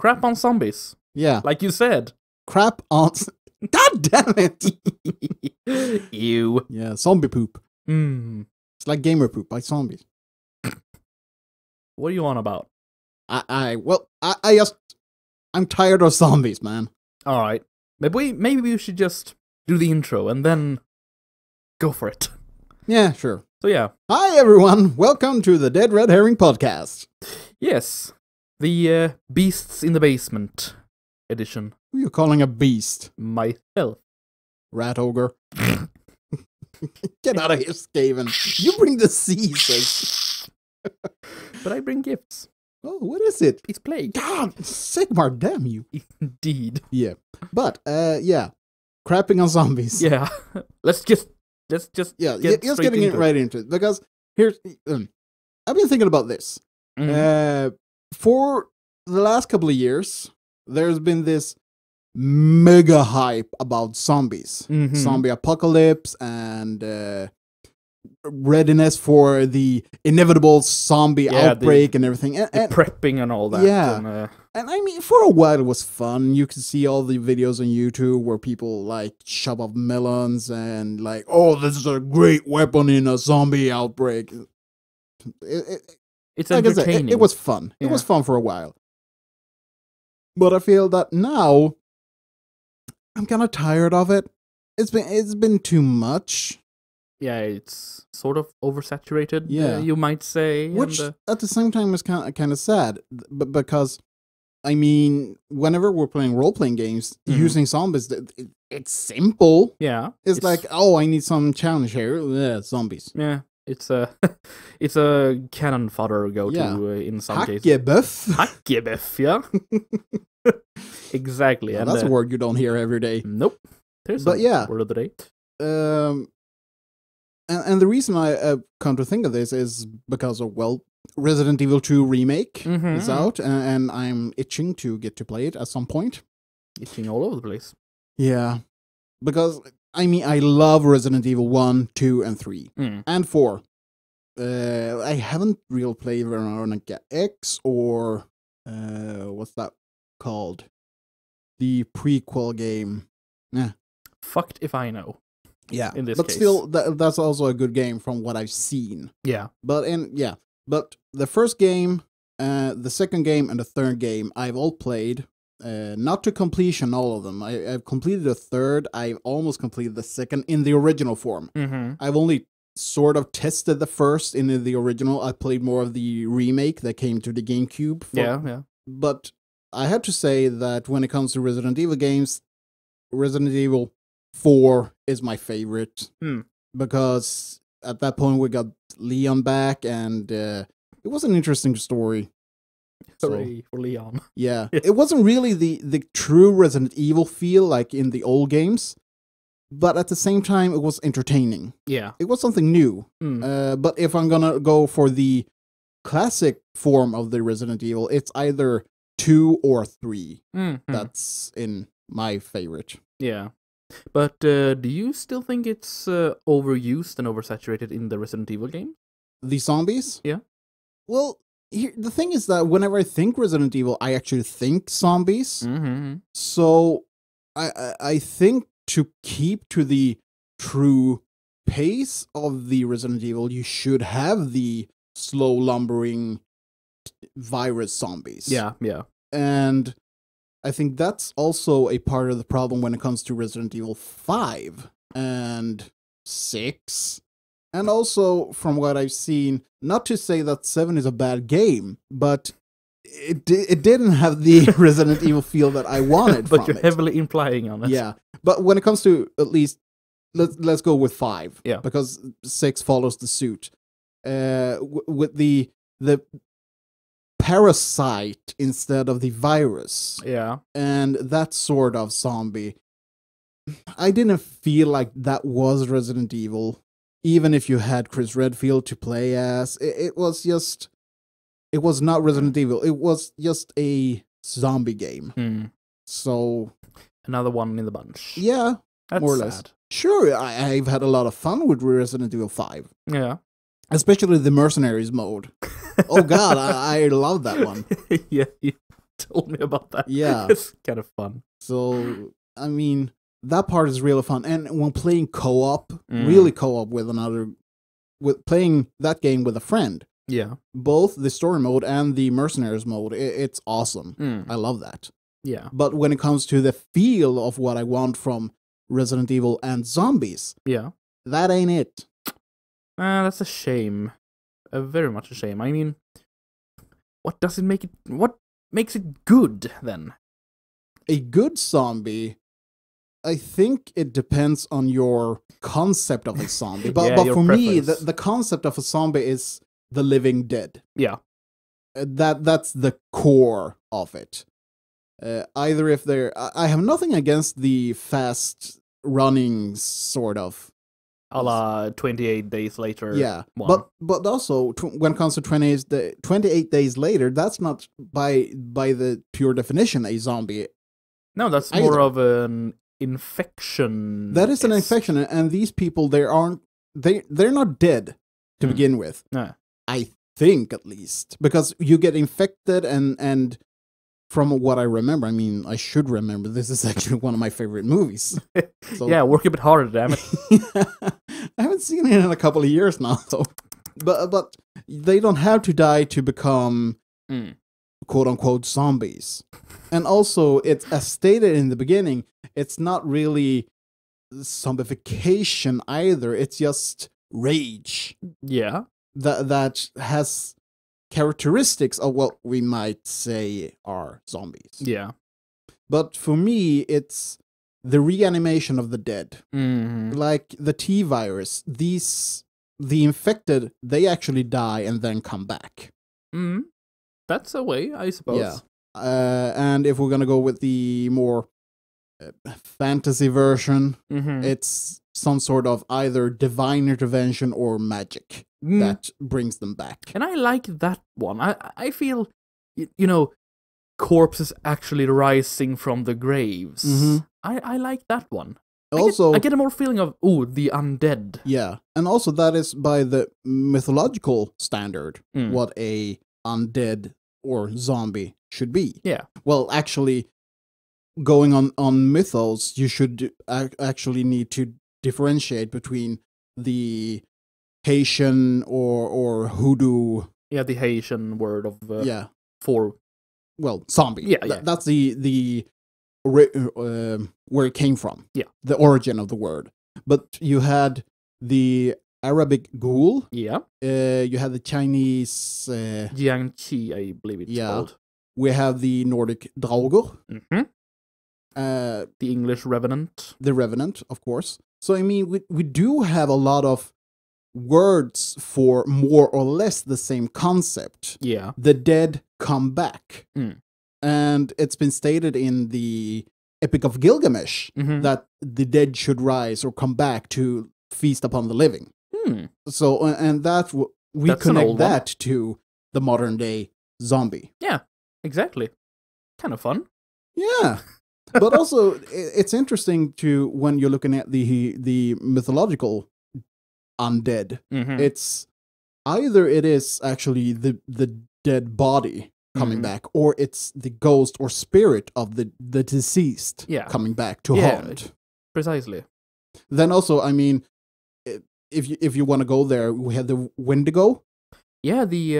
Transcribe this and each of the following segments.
crap on zombies. Yeah. Like you said. Crap on... God damn it! Ew. Yeah, zombie poop. It's like gamer poop by zombies. What are you on about? I'm tired of zombies, man. Alright. Maybe we should just do the intro and then go for it. Yeah, sure. So yeah. Hi everyone, welcome to the Dead Red Herring Podcast. Yes. The Beasts in the Basement edition. Who are you calling a beast? Myself. Rat ogre. Get out of here, Skaven. You bring the seasons. But I bring gifts. Oh, what is it? It's plague. God, Sigmar, damn you. Indeed. Yeah. But, yeah. Crapping on zombies. Yeah. Let's just getting it right into it. Because here's I've been thinking about this. For the last couple of years, there's been this mega hype about zombies. Zombie apocalypse and readiness for the inevitable zombie outbreak and everything. And prepping and all that. Yeah. And I mean, for a while it was fun. You could see all the videos on YouTube where people like shove off melons and like, oh, this is a great weapon in a zombie outbreak. It's like entertaining. I said, it was fun. Yeah. It was fun for a while. But I feel that now I'm kind of tired of it. It's been too much. Yeah, it's sort of oversaturated. Yeah, you might say. Which at the same time is kind of sad, because I mean, whenever we're playing role-playing games, using zombies, it's simple. Yeah, it's like, oh, I need some challenge here. Yeah, zombies. Yeah, it's a cannon fodder go-to in some cases. Hackebuff, yeah. Exactly. Well, that's a word you don't hear every day. Nope. There's a word of the day. And the reason I come to think of this is because of, Resident Evil 2 Remake is out, and I'm itching to get to play it at some point. Itching all over the place. Yeah. Because, I mean, I love Resident Evil 1, 2, and 3. And 4. I haven't really played Veronica X or, what's that called? The prequel game. Yeah. Fucked if I know. Yeah, in this but case. Still, that's also a good game from what I've seen. Yeah, but the first game, the second game, and the third game I've all played. Not to completion, all of them. I've completed the third. I've almost completed the second in the original form. I've only sort of tested the first in the original. I played more of the remake that came to the GameCube. Yeah. But I have to say that when it comes to Resident Evil games, Resident Evil 4 is my favorite, because at that point we got Leon back, and it was an interesting story. Hooray for Leon. Yeah, it wasn't really the true Resident Evil feel like in the old games, but at the same time it was entertaining. Yeah, it was something new. But if I'm gonna go for the classic form of the Resident Evil, it's either 2 or 3. That's in my favorite. Yeah. But do you still think it's overused and oversaturated in the Resident Evil game? The zombies? Yeah. Well, the thing is that whenever I think Resident Evil, I actually think zombies. So I think to keep to the true pace of the Resident Evil, you should have the slow lumbering virus zombies. Yeah. And I think that's also a part of the problem when it comes to Resident Evil 5 and 6. And also, from what I've seen, not to say that 7 is a bad game, but it didn't have the Resident Evil feel that I wanted but you're heavily implying on it. Yeah, but when it comes to, at least, let's go with 5. Yeah. Because 6 follows the suit. With the parasite instead of the virus. Yeah. And that sort of zombie. I didn't feel like that was Resident Evil. Even if you had Chris Redfield to play as. It was not Resident Evil. It was just a zombie game. So. Another one in the bunch. Yeah. That's more or sad. less. Sure, I've had a lot of fun with Resident Evil 5. Yeah. Especially the mercenaries mode. Oh god, I love that one. Yeah, you told me about that. Yeah. It's kind of fun. So, I mean, that part is really fun. And when playing co-op, Mm. really co-op with playing that game with a friend, Yeah. both the story mode and the mercenaries mode, it's awesome. Mm. I love that. Yeah. But when it comes to the feel of what I want from Resident Evil and zombies, Yeah. that ain't it. That's a shame. Very much a shame. I mean, what makes it good then? A good zombie, I think it depends on your concept of a zombie. But, Yeah, but your for me, preference. the concept of a zombie is the living dead. Yeah. That's the core of it. Either if they're... I have nothing against the fast running sort of. A la 28 days later. Yeah, one. but also when it comes to 28 days later, that's not by the pure definition a zombie. No, that's either. more of an infection. That is an infection, and these people they're not dead to begin with. No. I think at least because you get infected and from what I remember, I mean I should remember this is actually one of my favorite movies. So, yeah, work a bit harder, damn it. I haven't seen it in a couple of years now, so but they don't have to die to become quote unquote zombies. And also, it's as stated in the beginning, it's not really zombification either. It's just rage. Yeah. That has characteristics of what we might say are zombies. Yeah. But for me, it's the reanimation of the dead. Mm-hmm. Like the T-virus, the infected, they actually die and then come back. Mm. That's a way, I suppose. Yeah. And if we're gonna go with the more fantasy version, it's some sort of either divine intervention or magic that brings them back. And I like that one. I feel, you know, corpses actually rising from the graves. Mm-hmm. I like that one. Also, I get a more feeling of, the undead. Yeah, and also that is by the mythological standard what a undead or zombie should be. Yeah. Well, actually, going on mythos, you should actually need to differentiate between the Haitian or hoodoo. Yeah, the Haitian word of for zombie. Yeah, That's the where it came from. Yeah, the origin of the word. But you had the Arabic ghoul. Yeah. You had the Chinese Jiangqi, I believe it's called. We have the Nordic Draugr. Mm-hmm. The English Revenant. The Revenant, of course. So, I mean, we do have a lot of words for more or less the same concept. Yeah. The dead come back. And it's been stated in the Epic of Gilgamesh that the dead should rise or come back to feast upon the living. So, and that's connect that to the modern day zombie. Yeah, exactly. Kind of fun. Yeah. But also, it's interesting to when you're looking at the mythological undead. It's either it is actually the dead body coming back, or it's the ghost or spirit of the deceased coming back to haunt. Precisely. Then also, I mean, if you want to go there, we have the Wendigo. Yeah, the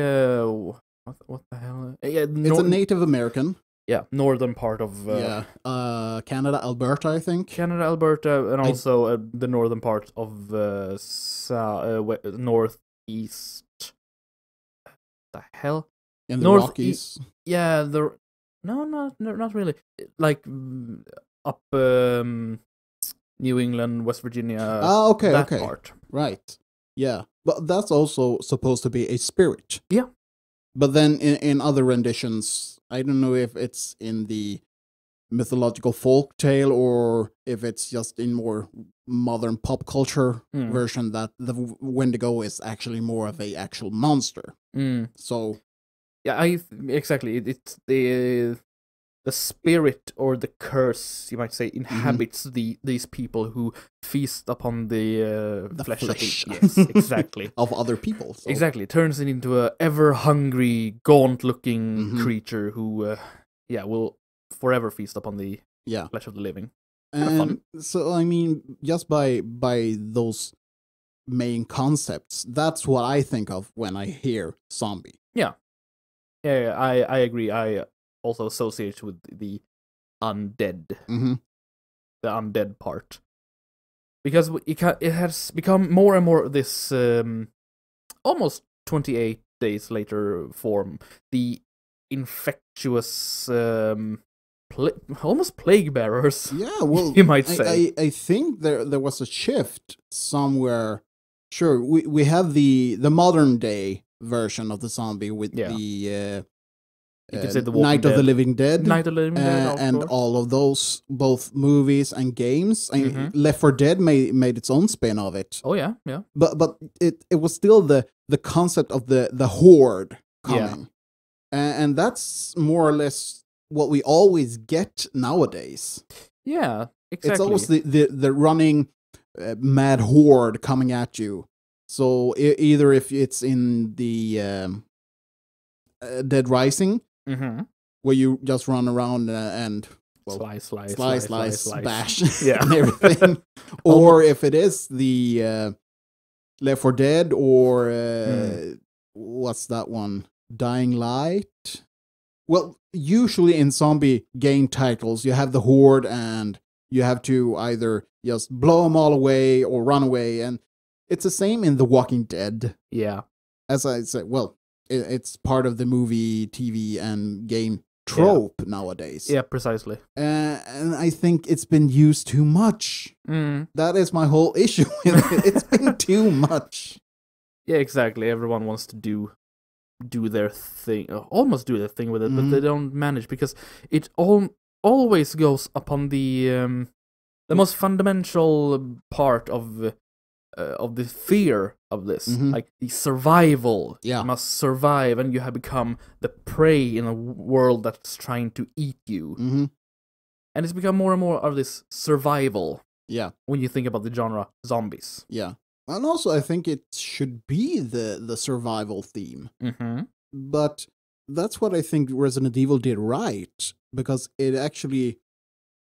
what the hell? Yeah, it's a Native American. Yeah, northern part of Canada, Alberta, I think. Canada, Alberta, and also the northern part of northeast. The hell? In the Rockies. Yeah, no, not really. Like up New England, West Virginia. Okay, that part. Right. Yeah, but that's also supposed to be a spirit. Yeah. But then in other renditions, I don't know if it's in the mythological folk tale or if it's just in more modern pop culture version that the Wendigo is actually more of a actual monster. So yeah, exactly. It's the spirit or the curse, you might say, inhabits these people who feast upon the flesh. Yes, exactly. Of other people. So. Exactly. Turns it into a ever-hungry, gaunt-looking creature who, will forever feast upon the Yeah. flesh of the living. And so, I mean, just by those main concepts, that's what I think of when I hear zombie. Yeah, I agree. I also associate with the undead, Mm-hmm. the undead part, because it has become more and more this almost 28 days later form, the infectious almost plague bearers. Yeah, well, you might say. I think there was a shift somewhere. Sure, we have the modern day version of the zombie with the you could say the Walking Night of the Dead. Living Dead, Night of the Living Dead, and all of those, both movies and games. Left 4 Dead made its own spin of it. Oh yeah. But it was still the concept of the horde coming, and that's more or less what we always get nowadays. Yeah, exactly. It's always the running mad horde coming at you. So either if it's in the Dead Rising, where you just run around and slice, bash, and everything, or if it is the Left 4 Dead, or what's that one? Dying Light. Well, usually in zombie game titles, you have the horde, and you have to either just blow them all away or run away, and it's the same in The Walking Dead. Yeah. As I said, well, it's part of the movie, TV, and game trope nowadays. Yeah, precisely. And I think it's been used too much. That is my whole issue with it. It's been too much. Yeah, exactly. Everyone wants to do their thing, almost do their thing with it, but they don't manage, because it always goes upon the most fundamental part of the fear of this, like the survival. Yeah. You must survive, and you have become the prey in a world that's trying to eat you. And it's become more and more of this survival. Yeah. When you think about the genre zombies. Yeah. And also, I think it should be the survival theme. But that's what I think Resident Evil did right, because it actually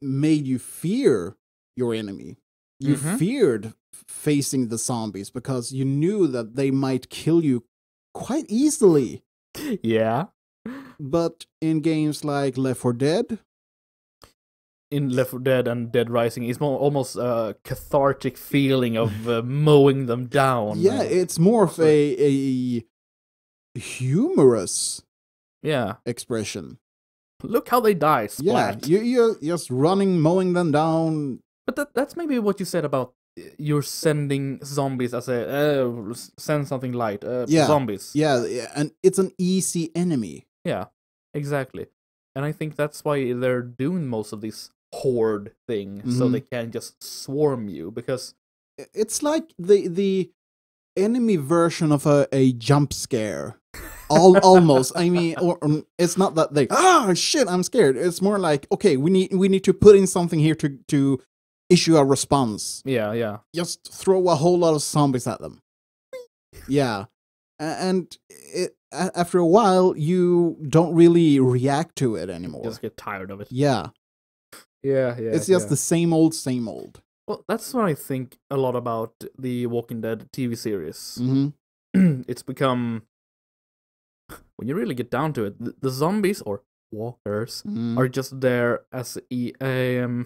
made you fear your enemy. You feared facing the zombies because you knew that they might kill you quite easily. Yeah. But in games like Left 4 Dead, in Left 4 Dead and Dead Rising, it's almost a cathartic feeling of mowing them down. Yeah, it's more of a humorous expression. Look how they die, splat. Yeah, you're just running, mowing them down. But that's maybe what you said about you're sending zombies as a send something light. Zombies. Yeah, and it's an easy enemy. Yeah, exactly. And I think that's why they're doing most of these horde thing, so they can just swarm you, because it's like the enemy version of a jump scare. Almost. I mean, it's not that they shit, I'm scared. It's more like, okay, we need to put in something here to issue a response. Yeah. Just throw a whole lot of zombies at them. Yeah. And after a while, you don't really react to it anymore. Just get tired of it. Yeah. Yeah. It's just the same old, same old. Well, that's what I think a lot about the Walking Dead TV series. It's become, when you really get down to it, the zombies or walkers are just there as you don't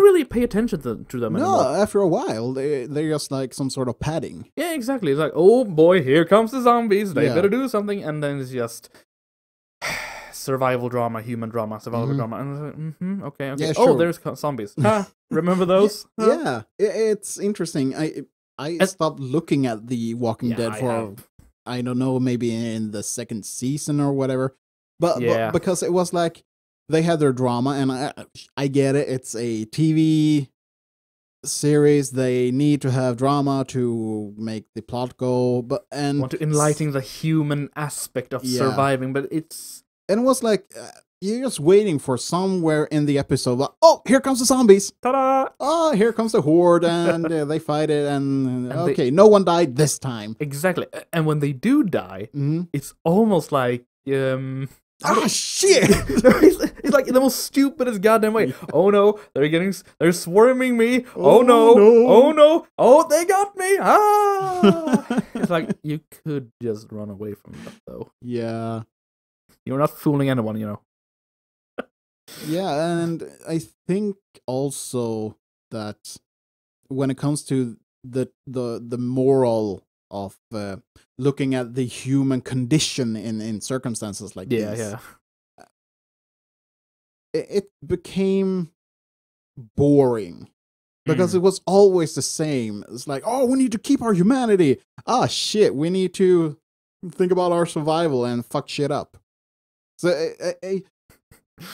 really pay attention to them anymore. No, after a while, they're just like some sort of padding. Yeah, exactly. It's like, oh boy, here comes the zombies. They better do something. And then it's just survival drama, human drama, survival drama. And it's like, okay. Yeah, sure. Oh, there's zombies. Remember those? Yeah, it's interesting. I stopped looking at The Walking Dead for, I don't know, maybe in the second season or whatever. But because it was like, they had their drama, and I get it. It's a TV series. They need to have drama to make the plot go. Want to enlighten the human aspect of surviving, but it's... And it was like, you're just waiting for somewhere in the episode, like, oh, here comes the zombies. Ta-da! Oh, here comes the horde, and they fight it, and okay, no one died this time. Exactly. And when they do die, it's almost like... shit! It's like in the most stupidest goddamn way. Oh no, they're swarming me. Oh no, oh no, oh they got me. Ah! It's like you could just run away from that though. Yeah. You're not fooling anyone, you know. Yeah, and I think also that when it comes to the moral of looking at the human condition in circumstances like this, it became boring because it was always the same. It's like, oh, we need to keep our humanity. Ah, shit, we need to think about our survival and fuck shit up. So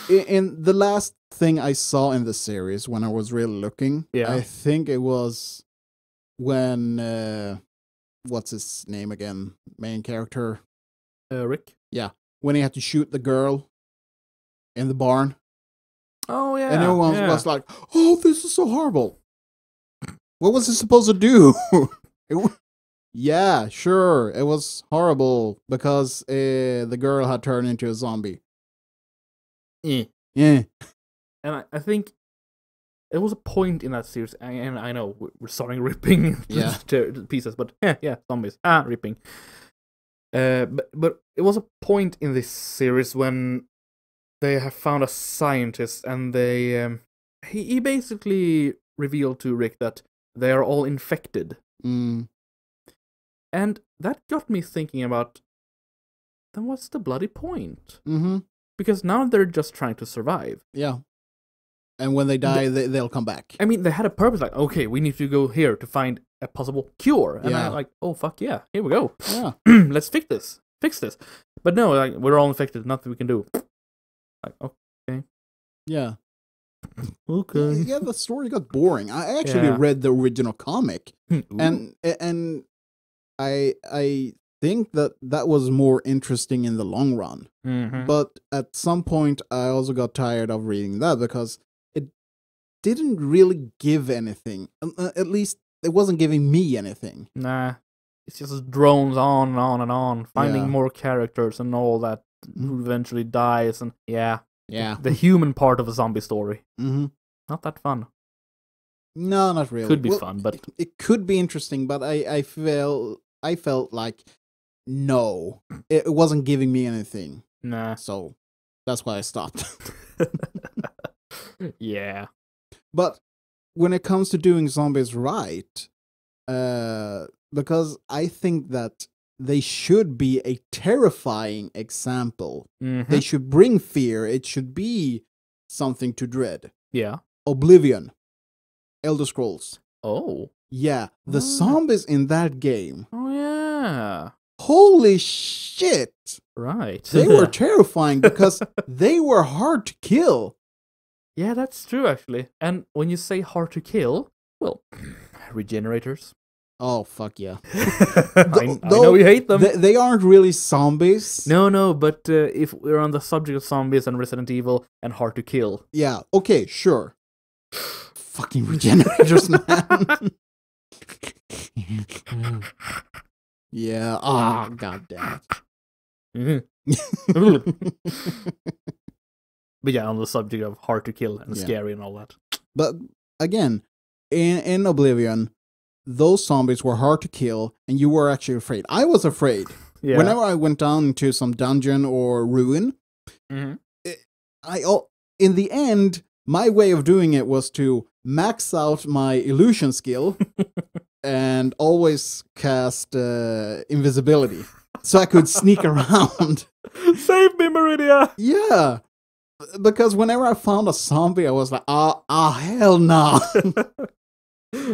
in the last thing I saw in the series when I was really looking, I think it was when what's his name again? Main character, Rick. Yeah, when he had to shoot the girl in the barn. Oh yeah, and everyone was like, "Oh, this is so horrible." What was he supposed to do? Yeah, sure, it was horrible because the girl had turned into a zombie. Yeah. And I think there was a point in that series, and I know we're starting ripping to pieces, but yeah, zombies, ripping. But it was a point in this series when they have found a scientist, and they he basically revealed to Rick that they are all infected, and that got me thinking about, then what's the bloody point? Because now they're just trying to survive. Yeah. And when they die, they'll come back. I mean, they had a purpose, like, okay, we need to go here to find a possible cure. And I'm like, oh, fuck yeah, here we go. Yeah. Let's fix this. But no, like, we're all infected, nothing we can do. Like, okay. Yeah. Okay. Yeah, the story got boring. I actually read the original comic. and I think that was more interesting in the long run. But at some point, I also got tired of reading that because it didn't really give anything. At least it wasn't giving me anything. Nah, it just drones on and on and on, finding more characters and all that, who eventually dies, and the human part of a zombie story. Not that fun. No, not really. Could be fun, but it could be interesting. But I felt like, no, it wasn't giving me anything. Nah. So that's why I stopped. Yeah. But when it comes to doing zombies right, because I think that they should be a terrifying example. They should bring fear. It should be something to dread. Yeah. Oblivion. Elder Scrolls. Oh. Yeah. The zombies in that game. Oh, yeah. Holy shit. Right. They were terrifying because they were hard to kill. Yeah, that's true, actually. And when you say hard to kill, well, regenerators. Oh, fuck yeah. I know you hate them. They aren't really zombies. No, but if we're on the subject of zombies and Resident Evil and hard to kill. Yeah, okay, sure. Fucking regenerators, man. Yeah, god damn it. But yeah, on the subject of hard to kill and scary and all that. But again, in Oblivion, those zombies were hard to kill, and you were actually afraid. I was afraid. Yeah. Whenever I went down into some dungeon or ruin, in the end, my way of doing it was to max out my illusion skill and always cast invisibility, so I could sneak around. Save me, Meridia! Yeah. Because whenever I found a zombie, I was like, hell no.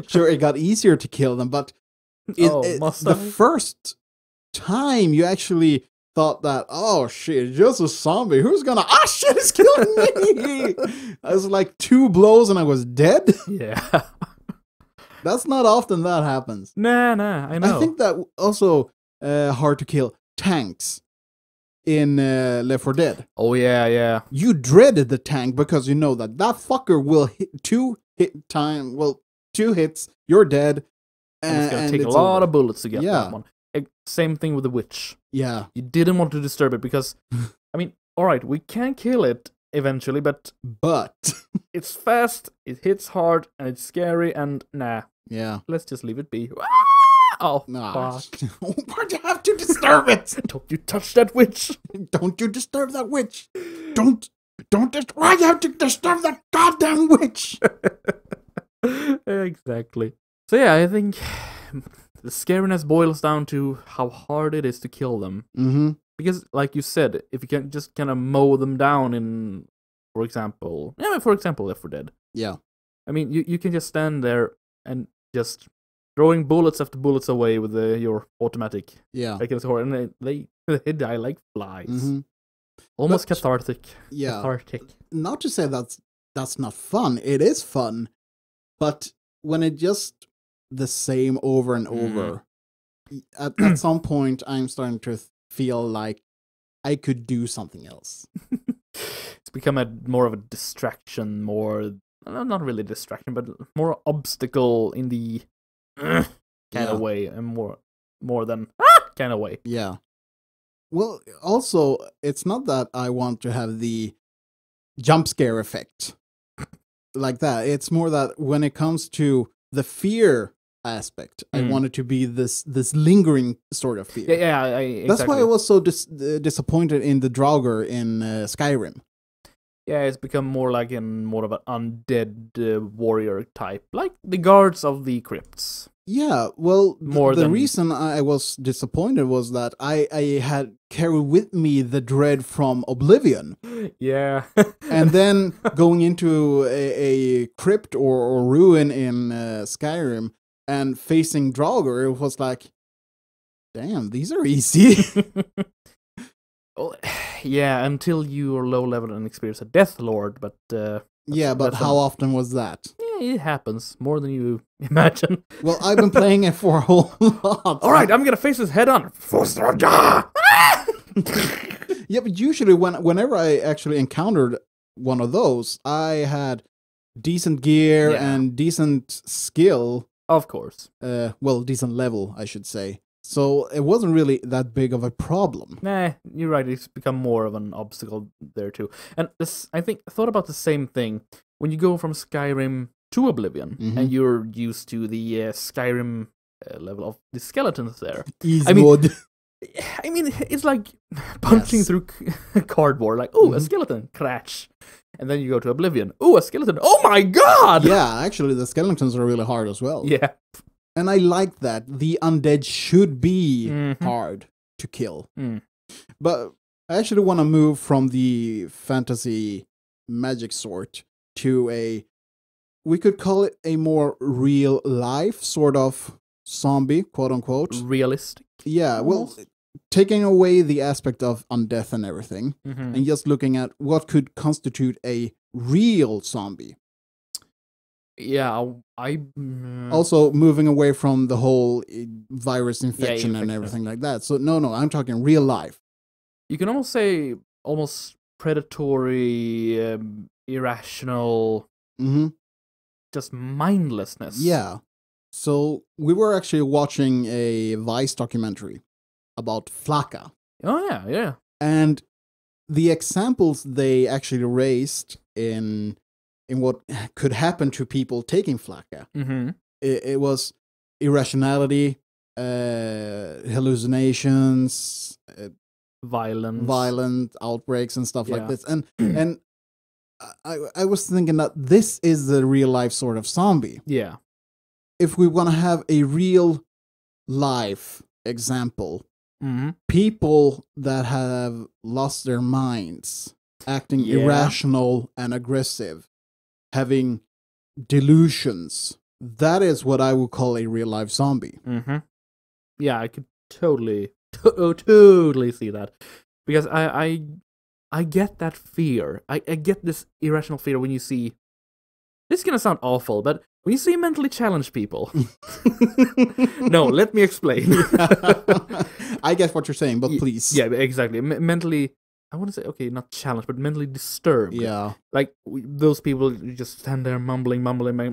Sure, it got easier to kill them, but the first time you actually thought that, oh shit, just a zombie, who's gonna, shit, it's killing me! I was like 2 blows and I was dead. Yeah. That's not often that happens. Nah, I know. I think that also hard to kill tanks in Left 4 Dead. Oh yeah. You dreaded the tank because you know that fucker will hit 2 hits, you're dead. And it's gonna take a lot of bullets to get that one. Same thing with the witch. Yeah. You didn't want to disturb it because, I mean, alright, we can kill it eventually, but it's fast, it hits hard, and it's scary, and nah. Yeah. Let's just leave it be. Oh, fuck. Why'd you have to disturb it? Don't you touch that witch! Don't you disturb that witch! Why you have to disturb that goddamn witch? Exactly. So yeah, I think the scariness boils down to how hard it is to kill them. Mm-hmm. Because, like you said, if you can just kind of mow them down in, for example, Left 4 Dead. Yeah. I mean, you can just stand there and just throwing bullets after bullets away with your automatic. Yeah. And they die like flies. Mm-hmm. Almost cathartic. Yeah. Cathartic. Not to say that's not fun. It is fun. But when it just the same over and over, at some point I'm starting to feel like I could do something else. It's become more of a distraction, not really distraction, but more obstacle in the kind of way, and more than kind of way. Yeah. Well, also, it's not that I want to have the jump scare effect like that. It's more that when it comes to the fear aspect, I want it to be this lingering sort of fear. Yeah, exactly. That's why I was so disappointed in the Draugr in Skyrim. Yeah, it's become more like more of an undead warrior type, like the guards of the crypts. Yeah, well, the reason I was disappointed was that I had carried with me the dread from Oblivion. Yeah. And then going into a crypt or ruin in Skyrim and facing Draugr, it was like, damn, these are easy. Well, yeah, until you're low level and experience a Death Lord, but... yeah, but how often was that? Yeah, it happens. More than you imagine. Well, I've been playing it for a whole lot. Alright, I'm gonna face this head on. Yeah, but usually whenever I actually encountered one of those, I had decent gear and decent skill. Of course. Well, decent level, I should say. So it wasn't really that big of a problem. Nah, you're right. It's become more of an obstacle there too. And this, I thought about the same thing when you go from Skyrim to Oblivion, and you're used to the Skyrim level of the skeletons there. Easy mode. I mean, it's like punching through cardboard. Like, oh, a skeleton, crash. And then you go to Oblivion. Oh, a skeleton. Oh my god! Yeah, actually, the skeletons are really hard as well. Yeah. And I like that. The undead should be hard to kill. But I actually want to move from the fantasy magic sort to we could call it a more real life sort of zombie, quote unquote. Realistic. Yeah, almost. well, taking away the aspect of undeath and everything, and just looking at what could constitute a real zombie. Yeah, also moving away from the whole virus infection and everything like that. So no, I'm talking real life. You can almost say predatory, irrational, just mindlessness. Yeah. So we were actually watching a Vice documentary about Flaka. Oh yeah. And the examples they actually raised in what could happen to people taking Flaka. It was irrationality, hallucinations, violent outbreaks and stuff like this. And I was thinking that this is the real life sort of zombie. Yeah. If we want to have a real life example, people that have lost their minds, acting irrational and aggressive, having delusions, that is what I would call a real life zombie. Yeah, I could totally see that, because I get that fear. I get this irrational fear when you see. This is gonna sound awful, but when you see mentally challenged people. No, let me explain. I get what you're saying, but please. Yeah, exactly. Mentally, I want to say, okay, not challenged, but mentally disturbed. Yeah. Like, those people just stand there mumbling,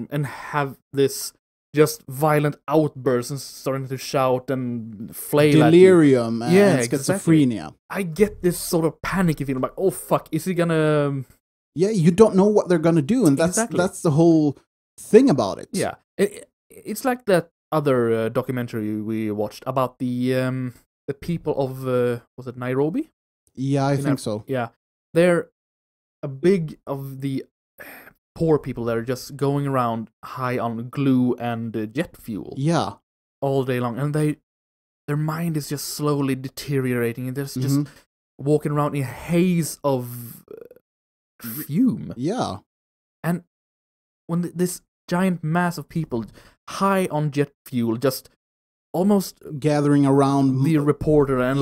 and have this just violent outbursts and starting to shout and flail delirium at you. and schizophrenia. I get this sort of panicky feeling like, oh fuck, is he gonna... Yeah, you don't know what they're gonna do, and that's the whole thing about it. Yeah, it's like that other documentary we watched about the people of was it Nairobi? Yeah, I think so. Yeah, they're a big of the poor people that are just going around high on glue and jet fuel. Yeah, all day long, and their mind is just slowly deteriorating, and they're just walking around in a haze of fume. Yeah, and when this giant mass of people high on jet fuel just almost gathering around the reporter, and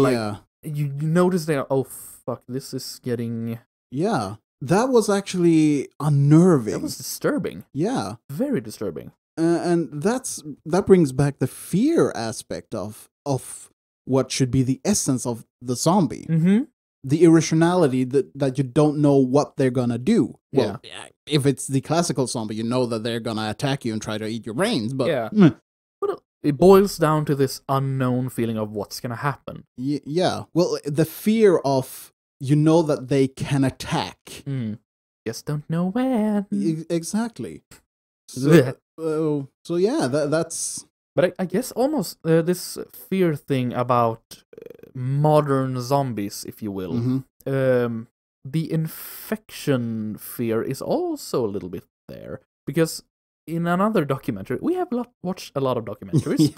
you notice they're, oh fuck, this is getting... Yeah, that was actually unnerving. That was disturbing. Yeah, very disturbing. And that brings back the fear aspect of what should be the essence of the zombie. Mm-hmm. The irrationality that you don't know what they're gonna do. Well, if it's the classical zombie, you know that they're gonna attack you and try to eat your brains, but... Well, it boils down to this unknown feeling of what's gonna happen. Yeah. Well, the fear of, you know that they can attack. Just don't know when. Exactly. So yeah, that's... But I guess almost this fear thing about modern zombies, if you will. The infection fear is also a little bit there. Because in another documentary, we have watched a lot of documentaries.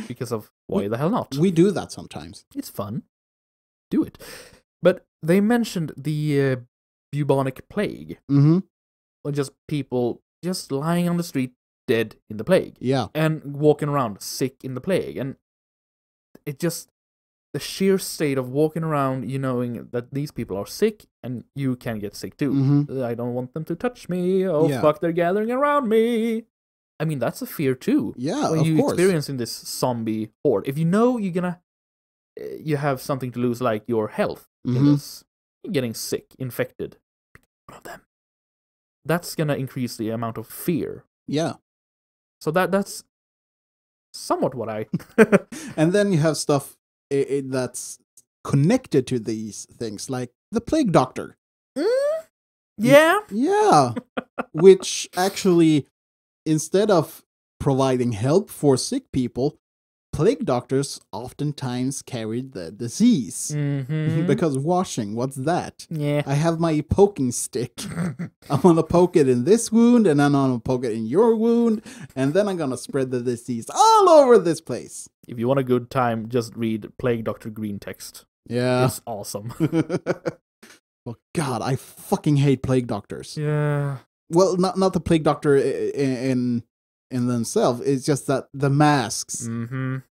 Because of why the hell not? We do that sometimes. It's fun. Do it. But they mentioned the bubonic plague. Or just people just lying on the street dead in the plague. Yeah. And walking around sick in the plague. And it just, the sheer state of walking around, you knowing that these people are sick and you can get sick too. I don't want them to touch me. Oh, fuck, they're gathering around me. I mean, that's a fear too. Yeah, when you experience in this zombie horde. If you know you have something to lose, like your health in this, you're getting sick, infected, one of them. That's gonna increase the amount of fear. Yeah. So that's somewhat what I... And then you have stuff that's connected to these things, like the plague doctor. Yeah. Yeah. Which actually, instead of providing help for sick people, plague doctors oftentimes carried the disease. Because washing, what's that? Yeah. I have my poking stick. I'm gonna poke it in this wound, and then I'm gonna poke it in your wound, and then I'm gonna spread the disease all over this place. If you want a good time, just read Plague Doctor Green text. Yeah. It's awesome. Oh God, I fucking hate plague doctors. Yeah. Well, not the plague doctor in themselves. It's just that the masks.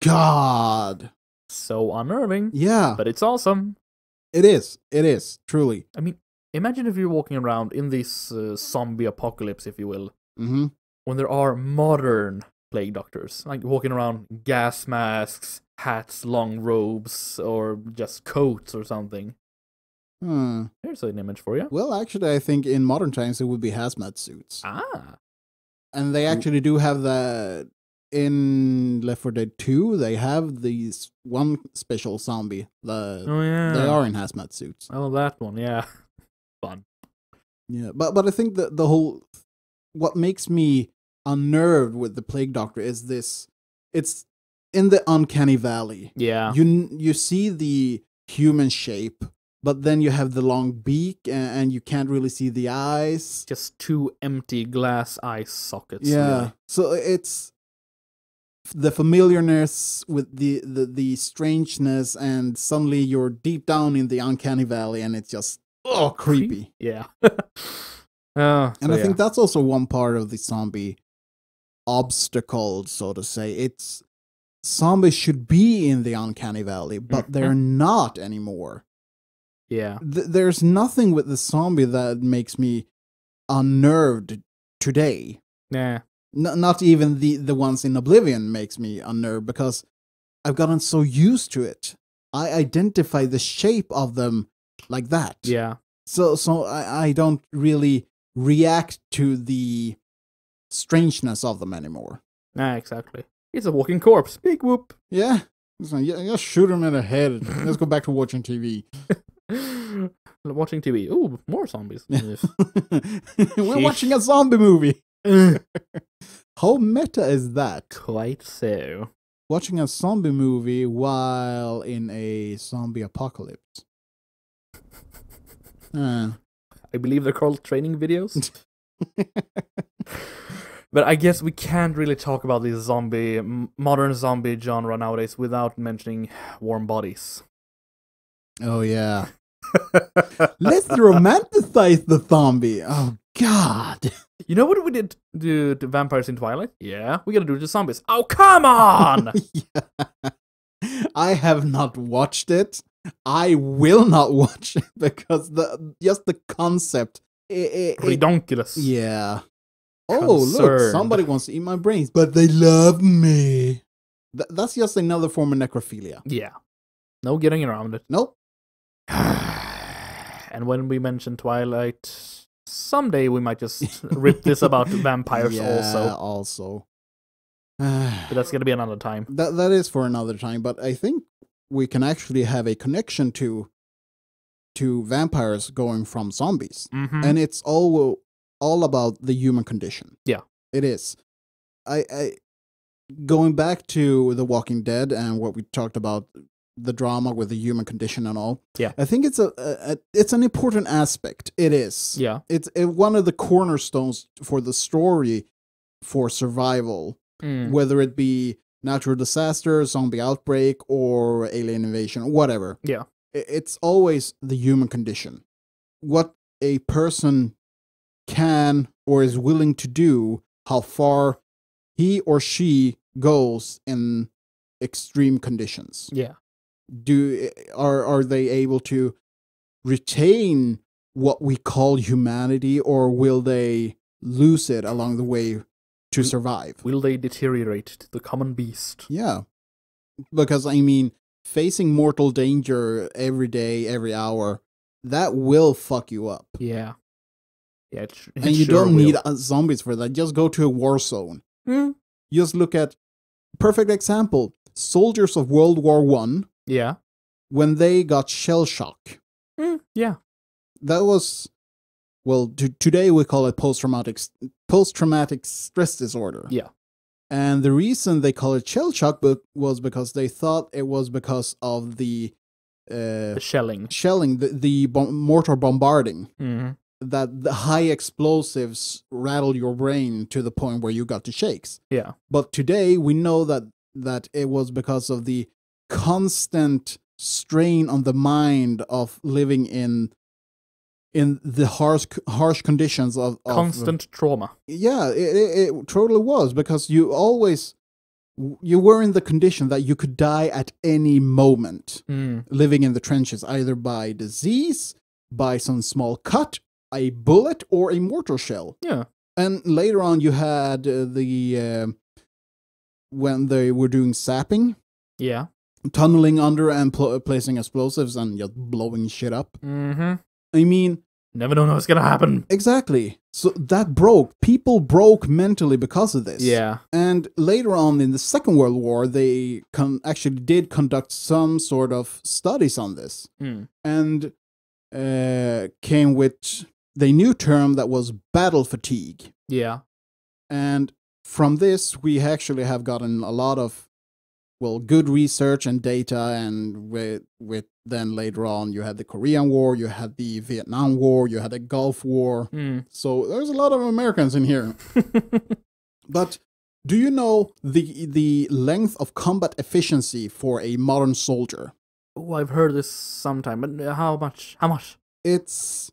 God. So unnerving. Yeah. But it's awesome. It is. It is. Truly. I mean, imagine if you're walking around in this zombie apocalypse, if you will, when there are modern plague doctors, like walking around gas masks, hats, long robes, or just coats or something. Here's an image for you. Well, actually, I think in modern times it would be hazmat suits. And they actually do have that in Left 4 Dead 2. They have these one special zombie. They are in hazmat suits. Oh, that one, yeah. Fun. Yeah, but I think that the whole... What makes me unnerved with the plague doctor is this... It's in the uncanny valley. Yeah. You see the human shape, but then you have the long beak, and you can't really see the eyes. Just two empty glass eye sockets. Yeah. Really. So it's the familiarness with the strangeness, and suddenly you're deep down in the uncanny valley, and it's just creepy. Yeah. And I think that's also one part of the zombie obstacle, so to say. It's zombies should be in the uncanny valley, but they're not anymore. Yeah. There's nothing with the zombie that makes me unnerved today. Yeah. Not even the ones in Oblivion makes me unnerved, because I've gotten so used to it. I identify the shape of them like that. Yeah. So I don't really react to the strangeness of them anymore. Exactly. It's a walking corpse. Big whoop. Yeah. So, just shoot him in the head. Let's go back to watching TV. Watching TV. Ooh, more zombies. We're watching a zombie movie. How meta is that? Quite so. Watching a zombie movie while in a zombie apocalypse. I believe they're called training videos. But I guess we can't really talk about this modern zombie genre nowadays without mentioning warm bodies. Oh, yeah. Let's romanticize the zombie. Oh, God. You know what we did to vampires in Twilight? Yeah, we gotta do it to zombies. Oh, come on! Yeah. I have not watched it. I will not watch it because just the concept. Redonkulous. Yeah. Concerned. Oh, look, somebody wants to eat my brains, but they love me. That's just another form of necrophilia. Yeah. No getting around it. Nope. And when we mention Twilight, someday we might just rip this about vampires also. But that's gonna be another time. That is for another time, but I think we can actually have a connection to vampires going from zombies. Mm-hmm. And it's all about the human condition. Yeah. It is. I going back to The Walking Dead and what we talked about, the drama with the human condition and all. Yeah. I think it's it's an important aspect. It is. Yeah. It's one of the cornerstones for the story for survival, whether it be natural disaster, zombie outbreak, or alien invasion, whatever. Yeah. It's always the human condition. What a person can or is willing to do, how far he or she goes in extreme conditions. Yeah. Are they able to retain what we call humanity, or will they lose it along the way to survive? Will they deteriorate to the common beast? Yeah. Because, I mean, facing mortal danger every day, every hour, that will fuck you up. Yeah. Yeah, and you don't need zombies for that. Just go to a war zone. Just look at, perfect example, soldiers of World War I. Yeah. When they got shell shock. Yeah. That was, well, today we call it post-traumatic stress disorder. Yeah. And the reason they call it shell shock was because they thought it was because of the shelling, the mortar bombarding. Mm-hmm. That the high explosives rattled your brain to the point where you got the shakes. Yeah. But today we know that it was because of the constant strain on the mind of living in the harsh conditions of constant trauma. Yeah, it totally was, because you were in the condition that you could die at any moment, living in the trenches, either by disease, by some small cut, a bullet, or a mortar shell. Yeah. And later on you had when they were doing sapping. Yeah. Tunneling under and placing explosives and just blowing shit up. Mm-hmm. I mean, never know what's gonna happen. Exactly. So that broke. People broke mentally because of this. Yeah. And later on in the Second World War, they actually did conduct some sort of studies on this. And came with the new term that was battle fatigue. Yeah. And from this, we actually have gotten a lot of, well, good research and data, and with then later on you had the Korean War, you had the Vietnam War, you had the Gulf War. So there's a lot of Americans in here. But do you know the length of combat efficiency for a modern soldier? Oh, I've heard this sometime, but how much? How much? It's,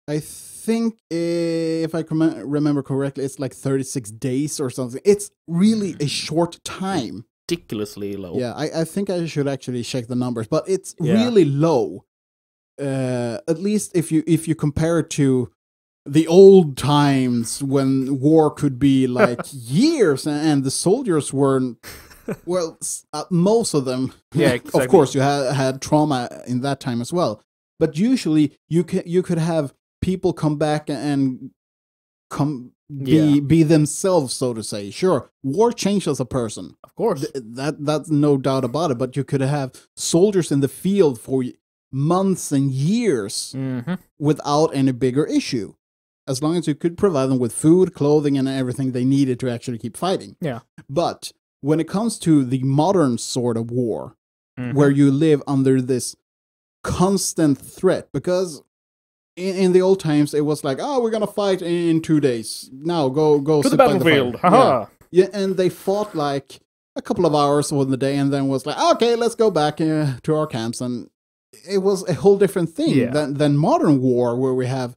I think, if I remember correctly, it's like 36 days or something. It's really a short time. Ridiculously low. Yeah, I think I should actually check the numbers, but it's really low. At least if you compare it to the old times when war could be like years, and the soldiers weren't. Well, most of them. Yeah, exactly. Of course, you had trauma in that time as well. But usually, you could have people come back and be themselves, so to say. Sure, war changes a person. Of course. That's no doubt about it. But you could have soldiers in the field for months and years without any bigger issue, as long as you could provide them with food, clothing, and everything they needed to actually keep fighting. Yeah. But when it comes to the modern sort of war, where you live under this constant threat, because in the old times it was like, oh, we're gonna fight in 2 days. Now go to sit the by the battlefield. fire. Haha. Yeah, and they fought like a couple of hours on the day, and then was like, okay, let's go back to our camps, and it was a whole different thing than modern war, where we have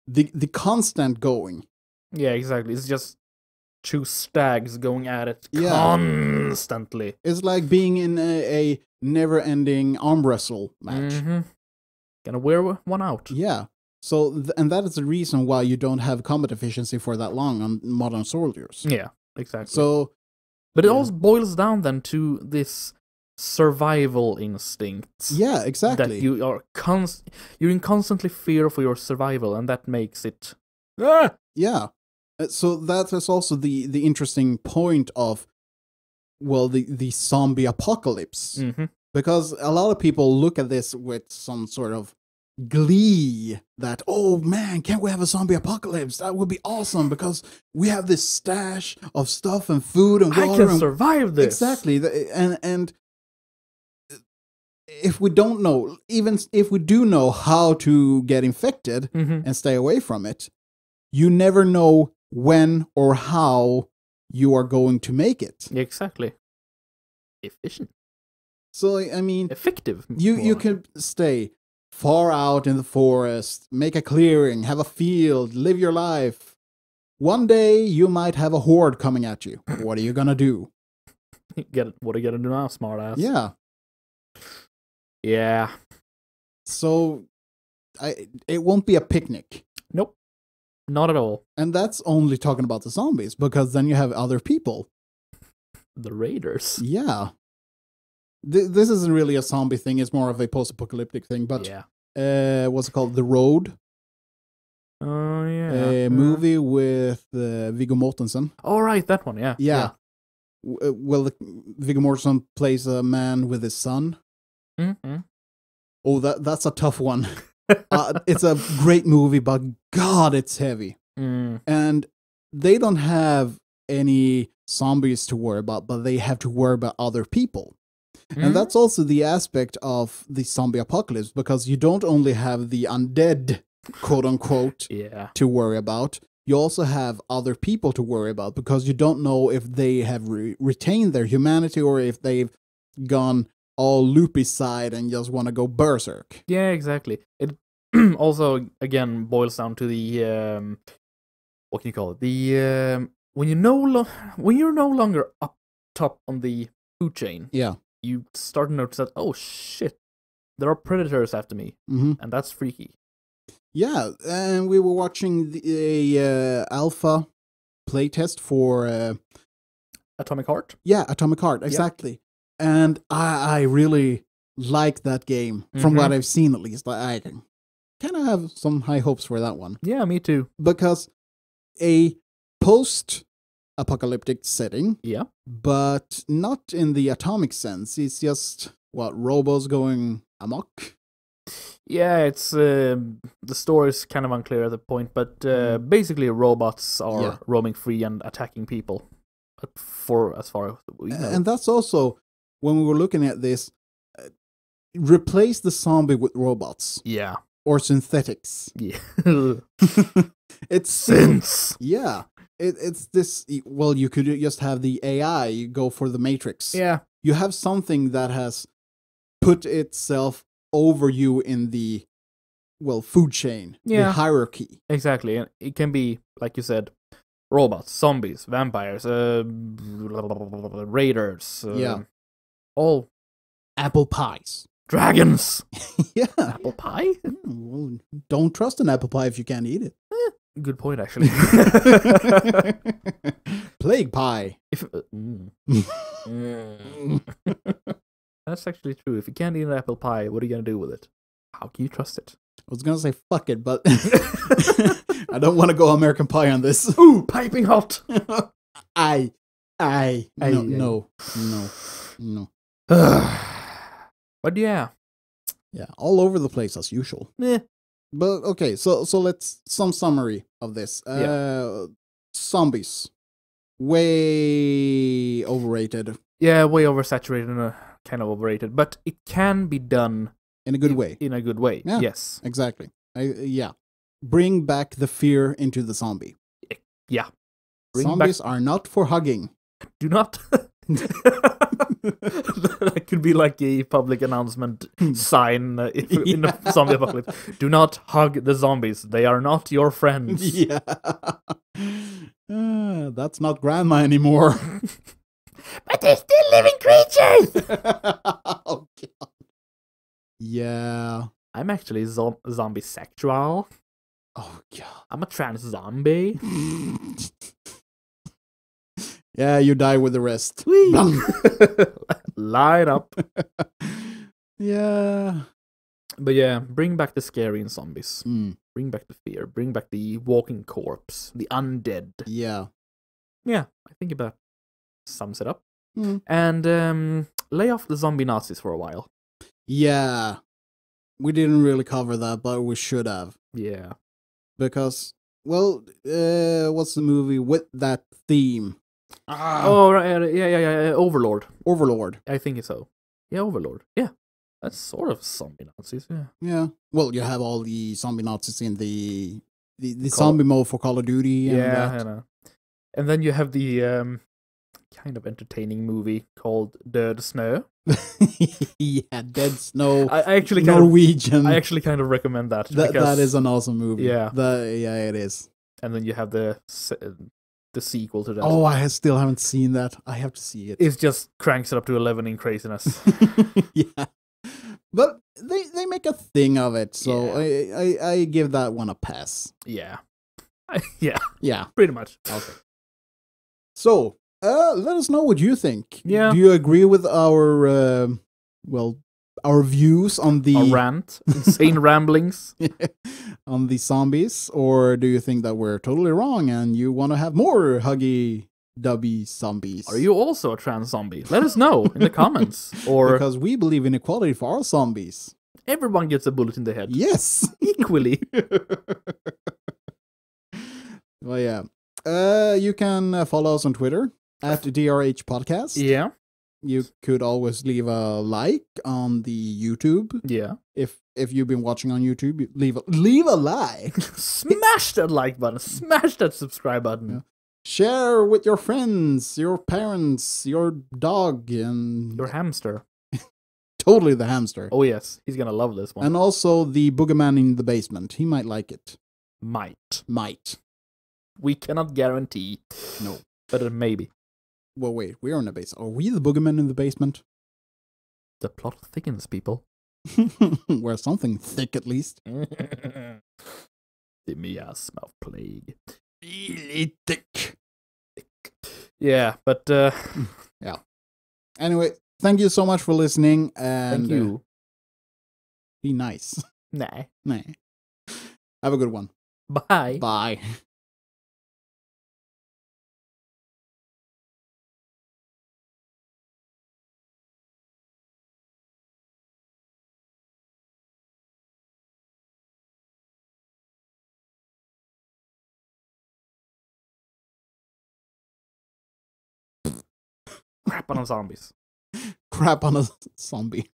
the constant going. Yeah, exactly. It's just two stags going at it constantly. It's like being in a never-ending arm wrestle match. Gonna wear one out. Yeah. So, and that is the reason why you don't have combat efficiency for that long on modern soldiers. Yeah, exactly. So, but it all boils down then to this survival instinct. Yeah, exactly. That you are you're in constantly fear for your survival, and that makes it. Yeah. So that is also the interesting point of, well, the zombie apocalypse. Because a lot of people look at this with some sort of glee that, oh man, can't we have a zombie apocalypse? That would be awesome because we have this stash of stuff and food and water. I can survive this. Exactly. And if we don't know, even if we do know how to get infected and stay away from it, you never know when or how you are going to make it. Exactly. Efficient. So, I mean, effective. You could stay far out in the forest, make a clearing, have a field, live your life. One day you might have a horde coming at you. What are you gonna do? What are you gonna do now, smartass? Yeah. Yeah. So, it won't be a picnic. Nope. Not at all. And that's only talking about the zombies, because then you have other people. The raiders. Yeah. This isn't really a zombie thing, it's more of a post-apocalyptic thing, but what's it called? The Road? Oh, yeah. A movie with Viggo Mortensen. Oh, right, that one, yeah. Yeah. Well, Viggo Mortensen plays a man with his son. Oh, that's a tough one. It's a great movie, but God, it's heavy. And they don't have any zombies to worry about, but they have to worry about other people. And that's also the aspect of the zombie apocalypse, because you don't only have the undead, quote unquote, to worry about. You also have other people to worry about, because you don't know if they have retained their humanity or if they've gone all loopy side and just want to go berserk. Yeah, exactly. It also, again, boils down to the, what can you call it? The, when you're no longer up top on the food chain. Yeah. You start to notice that, oh shit, there are predators after me, and that's freaky. Yeah, and we were watching a alpha playtest for Atomic Heart. Yeah, Atomic Heart, exactly. Yep. And I really like that game from what I've seen, at least. I kind of have some high hopes for that one. Yeah, me too. Because a post-apocalyptic setting, but not in the atomic sense. It's just, robots going amok? Yeah, it's the story is kind of unclear at the point, but basically robots are roaming free and attacking people. But as far as we know. And that's also, when we were looking at this, replace the zombie with robots. Yeah. Or synthetics. Yeah. It's synths. Yeah. It's this, well, you could just have the AI, you go for the Matrix. Yeah. You have something that has put itself over you in the, food chain, the hierarchy. Exactly. And it can be, like you said, robots, zombies, vampires, raiders. All. Apple pies. Dragons. Yeah. Apple pie? Well, don't trust an apple pie if you can't eat it. Good point, actually. Plague pie. That's actually true. If you can't eat an apple pie, what are you going to do with it? How can you trust it? I was gonna say fuck it, but I don't want to go American Pie on this. Ooh, piping hot. No. But yeah. Yeah, all over the place as usual. Eh. But okay, so let's some summary of this. Zombies, way overrated Yeah, way oversaturated and kind of overrated, but it can be done in a good way. In a good way. Yeah. Yes. Exactly. Bring back the fear into the zombie. Yeah. Zombies are not for hugging. Do not. That could be like a public announcement sign in a zombie apocalypse. Do not hug the zombies. They are not your friends. Yeah. That's not grandma anymore. But they're still living creatures. Oh, God. Yeah. I'm actually zombie sexual. Oh, God. I'm a trans zombie. Yeah, you die with the rest. Line up. Yeah. But yeah, bring back the scary in zombies. Mm. Bring back the fear. Bring back the walking corpse. The undead. Yeah. Yeah, I think about sums it up. Mm. And lay off the zombie Nazis for a while. Yeah. We didn't really cover that, but we should have. Yeah. Because, well, what's the movie with that theme? Oh, right, yeah. Overlord. Overlord. I think so. Yeah, Overlord. Yeah. That's sort of zombie Nazis, yeah. Yeah. Well, you have all the zombie Nazis in the zombie mode for Call of Duty. And yeah, that. I know. And then you have the kind of entertaining movie called Död Snö. Yeah, Dead Snow. I actually Norwegian. I actually kind of recommend that. That is an awesome movie. Yeah. Yeah, it is. And then you have the sequel to that. Oh, I still haven't seen that. I have to see it. It just cranks it up to 11 in craziness. Yeah. But they make a thing of it, so Yeah. I give that one a pass. Yeah. Yeah. Yeah. Pretty much. Okay. So, let us know what you think. Yeah. Do you agree with our our views on the A rant, insane ramblings. on the zombies, or do you think that we're totally wrong and you want to have more huggy dubby zombies? Are you also a trans zombie? Let us know in the comments. Or because we believe in equality for all zombies. everyone gets a bullet in the head. Yes. Equally. Well, yeah. You can follow us on Twitter at DRH Podcast. Yeah. You could always leave a like on the YouTube. Yeah. If you've been watching on YouTube, leave a like. Smash that like button. Smash that subscribe button. Yeah. Share with your friends, your parents, your dog, and Your hamster. totally the hamster. Oh yes, he's gonna love this one. And also the boogeyman in the basement. He might like it. Might. We cannot guarantee. No. But maybe. Well, wait. We're in the basement. Are we the boogeyman in the basement? The plot thickens, people. We're something thick, at least. The miasm of plague. Really thick. Yeah, but Yeah. Anyway, thank you so much for listening. And thank you. Be nice. Nah. Nah. Have a good one. Bye. Bye. Crap on zombies. Crap on a zombie.